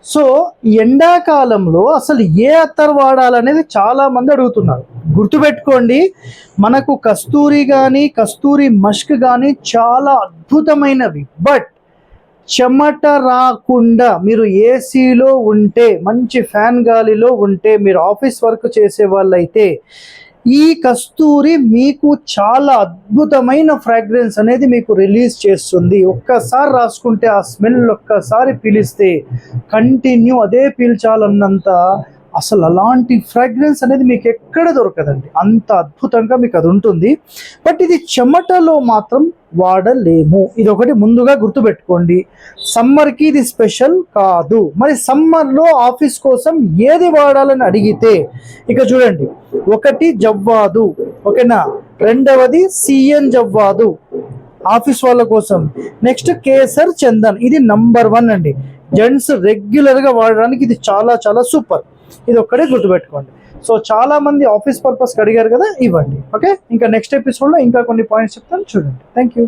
So ఎండాకాలంలో అసలు ఏ అత్తరు వాడాలనేది చాలా మంది అడుగుతున్నారు. గుర్తుపెట్టుకోండి, మనకు కస్తూరి కానీ కస్తూరి మస్క్ కానీ చాలా అద్భుతమైనవి. బట్ చెమట రాకుండా మీరు ఏసీలో ఉంటే, మంచి ఫ్యాన్ గాలిలో ఉంటే, మీరు ఆఫీస్ వర్క్ చేసే వాళ్ళైతే ఈ కస్తూరి మీకు చాలా అద్భుతమైన ఫ్రాగ్రెన్స్ అనేది మీకు రిలీజ్ చేస్తుంది. ఒక్కసారి రాసుకుంటే ఆ స్మెల్ ఒక్కసారి పీలిస్తే కంటిన్యూ అదే పీల్చాలన్నంత అసలు అలాంటి ఫ్రాగ్రెన్స్ అనేది మీకు ఎక్కడ దొరకదండి. అంత అద్భుతంగా మీకు అది ఉంటుంది. బట్ ఇది చెమటలో మాత్రం వాడలేము. ఇది ఒకటి ముందుగా గుర్తుపెట్టుకోండి. సమ్మర్కి ఇది స్పెషల్ కాదు. మరి సమ్మర్లో ఆఫీస్ కోసం ఏది వాడాలని అడిగితే ఇక చూడండి, ఒకటి జవ్వాదు, ఓకేనా, రెండవది సిఎన్ జవ్వాదు ఆఫీస్ వాళ్ళ కోసం. నెక్స్ట్ కేసర్ చందన్, ఇది నంబర్ 1 అండి. జెంట్స్ రెగ్యులర్గా వాడడానికి ఇది చాలా చాలా సూపర్. ఇది ఒక్కడే గుర్తుపెట్టుకోండి. సో చాలా మంది ఆఫీస్ పర్పస్కి అడిగారు కదా, ఇవ్వండి. ఓకే, ఇంకా నెక్స్ట్ ఎపిసోడ్లో ఇంకా కొన్ని పాయింట్స్ చెప్తాను, చూడండి. Thank you.